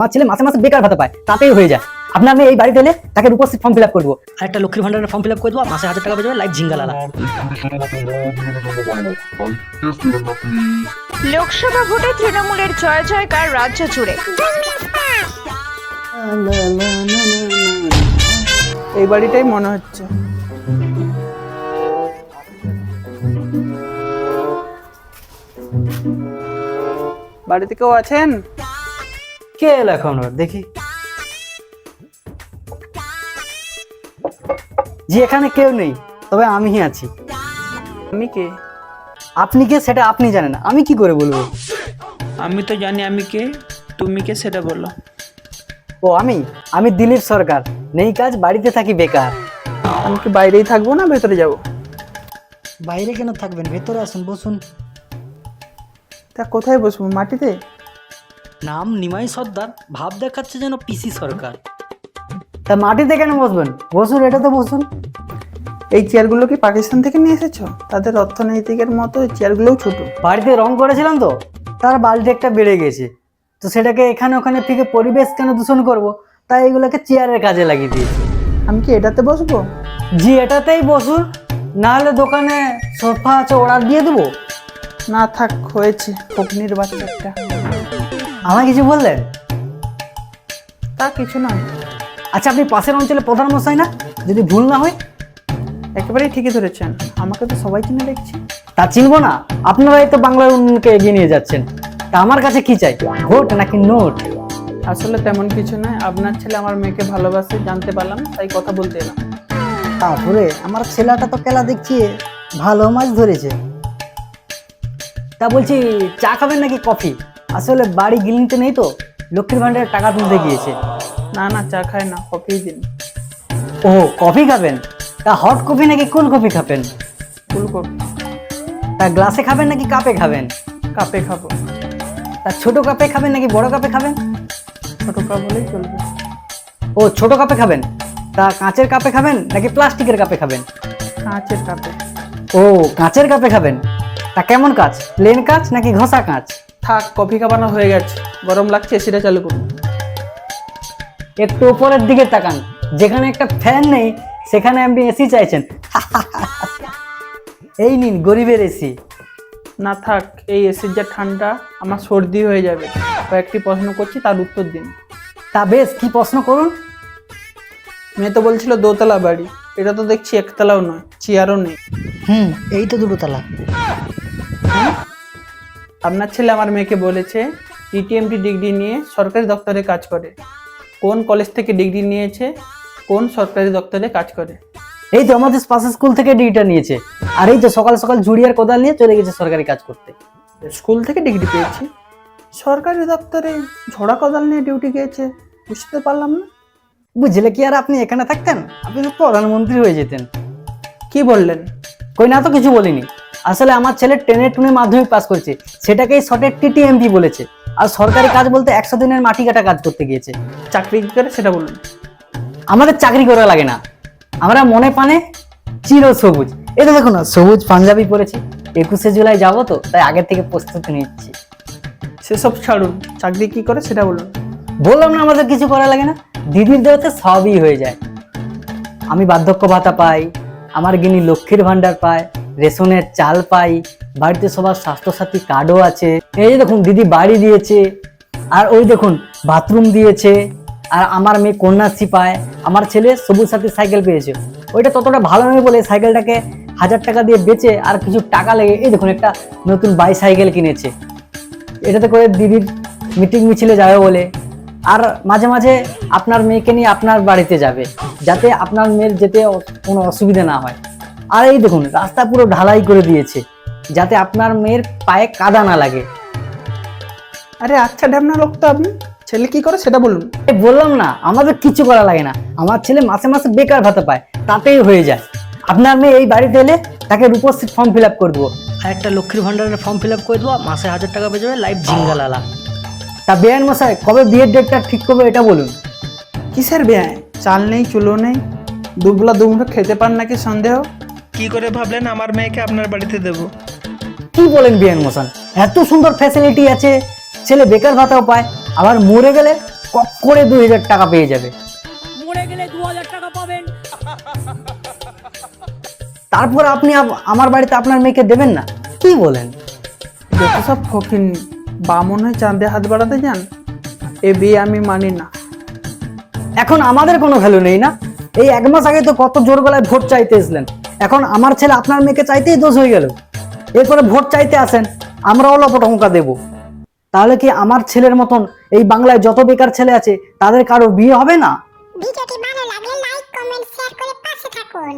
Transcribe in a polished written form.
আমার ছেলে মাসে মাসে বেকার ভাতা পায়, তাতেই হয়ে যায়। আপনার মেয়ে এই বাড়িতে এলে তাকে রূপশ্রী ফর্ম ফিল আপ করবো, আর একটা লক্ষ্মীর ভান্ডারের ফর্ম ফিল আপ করে দেবো, মাসে 1000 টাকা পেয়ে যাবে, লাইফ ঝিঙ্গালালা। লোকসভা ভোটে তৃণমূলের জয় জয়কার রাজ্য জুড়ে। এই বাড়িটাই মনে হচ্ছে। বাড়িতে কেউ আছেন? কে এলো এখন? দেখি। জি, এখানে কেউ নেই, তবে আমি আছি। আমি কে? আপনি কে সেটা আপনি জানেন, আমি কি করে বলবো? আমি তো জানি আমি কে, তুমি কে সেটা বলো। ও আমি দিলীপ সরকার, নেই কাজ, বাড়িতে থাকি বেকার। আমি কি বাইরেই থাকবো না ভেতরে যাব? বাইরে কেন থাকবেন, ভেতরে আসুন, বসুন। তা কোথায় বসবো? মাটিতে? নাম নিমাই সর্দার, ভাব দেখাচ্ছে যেন পিসি সরকার। তা মাটিতে কেন বসবেন? বসুন, এটাতে বসুন। এই চেয়ারগুলো কি পাকিস্তান থেকে নিয়ে এসেছো? তাদের অর্থনৈতিকের মতো এই চেয়ারগুলোও ছোট। বাড়িতে রং করেছিলাম তো, তার বালতি একটা বেড়ে গেছে, তো সেটাকে এখানে ওখানে থেকে পরিবেশ কেন দূষণ করব, তাই এগুলোকে চেয়ারের কাজে লাগিয়ে দিয়েছি। আমি কি এটাতে বসবো? জি, এটাতেই বসুন, নাহলে দোকানে সোফা আছে অর্ডার দিয়ে দেবো। না থাক, হয়েছে। ফকনির বাচ্চাটা। আমায় কিছু বললেন? তা কিছু নয়। আচ্ছা, আপনি পাশের অঞ্চলে প্রধান মশাই না, যদি ভুল না হয়? একেবারেই ঠিকই ধরেছেন, আমাকে তো সবাই চিনে দেখছি। তা চিনবো না? আপনারাই তো বাংলার উন্নয়নকে এগিয়ে নিয়ে যাচ্ছেন। তা আমার কাছে কি চাই, ভোট নাকি নোট? আসলে তেমন কিছু নয়, আপনার ছেলে আমার মেয়েকে ভালোবাসে জানতে পারলাম, তাই কথা বলতে এলাম। তারপরে আমার ছেলেটা তো কেলা দেখছি ভালো মাছ ধরেছে। তা বলছি, চা খাবেন নাকি কফি? আসলে বাড়ি গিলিতে নেই তো, লক্ষ্মীর ভান্ডারের টাকা তুলতে গিয়েছে। না না, চা খায় না, কফি দিন। ও, কফি খাবেন? তা হট কফি নাকি কোল্ড কফি খাবেন? ফুলকপি। তা গ্লাসে খাবেন নাকি কাপে খাবেন? কাপে খাবো। তা ছোট কাপে খাবেন নাকি বড় কাপে খাবেন? ছোট কাপ হলেই চলবে। ও, ছোট কাপে খাবেন। তা কাঁচের কাপে খাবেন নাকি প্লাস্টিকের কাপে খাবেন? কাঁচের কাপে। ও, কাঁচের কাপে খাবেন। তা কেমন কাঁচ, প্লেন কাঁচ নাকি ঘষা কাঁচ? থাক, কফি খাবানো হয়ে গেছে, গরম লাগছে, এসিটা চালু করুন। একটু উপরের দিকে তাকান, যেখানে একটা ফ্যান নেই সেখানে আপনি এসি চাইছেন। এই নিন গরিবের এসি। না থাক, এই এসির যা ঠান্ডা, আমার সর্দি হয়ে যাবে। কয়েকটি প্রশ্ন করছি, তার উত্তর দিন। তা বেশ, কি প্রশ্ন করুন। মেয়ে তো বলছিল দোতলা বাড়ি, এটা তো দেখছি একতলাও নয়, চেয়ারও নেই। এই তো দুটো তালা। আপনার ছেলে আমার মেয়েকে বলেছে টিটিএমটি ডিগ্রি নিয়ে সরকারি দপ্তরে কাজ করে। কোন কলেজ থেকে ডিগ্রি নিয়েছে, কোন সরকারি দপ্তরে কাজ করে? এই তো আমাদের পাশের স্কুল থেকে ডিগ্রিটা নিয়েছে, আর এই তো সকাল সকাল ঝুড়ি আর কোদাল নিয়ে চলে গেছে সরকারি কাজ করতে। স্কুল থেকে ডিগ্রি পেয়েছি, সরকারি দপ্তরে ঝোড়া কোদাল নিয়ে ডিউটি গিয়েছে, বুঝতে পারলাম না। বুঝলে কি আর আপনি এখানে থাকতেন, আপনি তো প্রধানমন্ত্রী হয়ে যেতেন। কি বললেন? কই না, তো কিছু বলিনি। আসলে আমার ছেলে টেনে টুনে মাধ্যমিক পাস করেছে, সেটাকেই শর্টে টিটিএমপি বলেছে। আর সরকারি কাজ বলতে 100 দিনের মাটি কাটা কাজ করতে গিয়েছে। চাকরি কি করে সেটা বলুন। আমাদের চাকরি করা লাগে না, আমরা মনে পানে চির সবুজ। এটা দেখো না, সবুজ পাঞ্জাবি পরেছি, 21শে জুলাই যাবো তো, তাই আগের থেকে প্রস্তুতি নিচ্ছি। সেসব ছাড়ুন, চাকরি কি করে সেটা বলুন। বললাম না আমাদের কিছু করা লাগে না, দিদির দেওয়াতে সবই হয়ে যায়। আমি বার্ধক্য ভাতা পাই, আমার গিনি লক্ষ্মীর ভান্ডার পায়, রেশনের চাল পাই, বাড়িতে সবার স্বাস্থ্যসাথী কার্ডও আছে। এই যে দেখুন, দিদি বাড়ি দিয়েছে, আর ওই দেখুন বাথরুম দিয়েছে। আর আমার মেয়ে কন্যাশ্রী পায়, আমার ছেলে সবুজ সাথী সাইকেল পেয়েছে। ওইটা ততটা ভালো নয় বলে সাইকেলটাকে 1000 টাকা দিয়ে বেচে আর কিছু টাকা লেগে এই দেখুন একটা নতুন বাইসাইকেল কিনেছে। এটাতে করে দিদির মিটিং মিছিলে যাবে বলে। আর মাঝে মাঝে আপনার মেয়েকে নিয়ে আপনার বাড়িতে যাবে, যাতে আপনার মেয়ের যেতে কোনো অসুবিধা না হয়। আর এই দেখুন, রাস্তা পুরো ঢালাই করে দিয়েছে, যাতে আপনার মেয়ের পায়ে কাদা না লাগে। আরে আচ্ছা ঢ্যামনা লোক তো আপনি, ছেলে কি করে সেটা বলুন। বললাম না আমাদের কিছু করা লাগে না, আমার ছেলে মাসে মাসে বেকার ভাতা পায়, তাতেই হয়ে যায়। আপনার মেয়ে এই বাড়িতে এলে তাকে রূপশ্রী ফর্ম ফিল আপ করে দেবো, আর একটা লক্ষ্মীর ভান্ডারের ফর্ম ফিল আপ করে দেবো, মাসে 1000 টাকা পেয়ে যাবে, লাইফ ঝিঙ্গালালা। তা বেআইন মশাই, কবে বিয়ের ডেটটা ঠিক করবে এটা বলুন। কিসের বেআই? চাল নেই, চুলো নেই, দুবেলা দুমুঠো খেতে পান নাকি সন্দেহ? কি করে ভাবলেন আমার মেয়েকে আপনার বাড়িতে দেব? কি বলেন বেআইন মশাই, এত সুন্দর ফ্যাসিলিটি আছে, ছেলে বেকার ভাতাও পায়, আবার মরে গেলে কপ করে 2000 টাকা পেয়ে যাবে। মরে গেলে 2000 টাকা পাবেন। তারপর আপনি আমার বাড়িতে আপনার মেয়েকে দেবেন না, কি বলেন? যত সব ফকিরনি, বামন হয়ে চাঁদে হাত বাড়াতে যান, এ বিয়ে আমি মানি না। এখন আমাদের কোনো ভ্যালু নেই না? এই 1 মাস আগে তো কত জোর গলায় ভোট চাইতে এসলেন, এখন আমার ছেলে আপনার মেয়েকে চাইতেই দোষ হয়ে গেল। এরপরে ভোট চাইতে আসেন, আমরাও লপটঙ্কা দেব। তাহলে কি আমার ছেলের মতন এই বাংলায় যত বেকার ছেলে আছে তাদের কারো বিয়ে হবে না? ভিডিওটি ভালো লাগলে লাইক, কমেন্ট, শেয়ার করে পাশে থাকুন।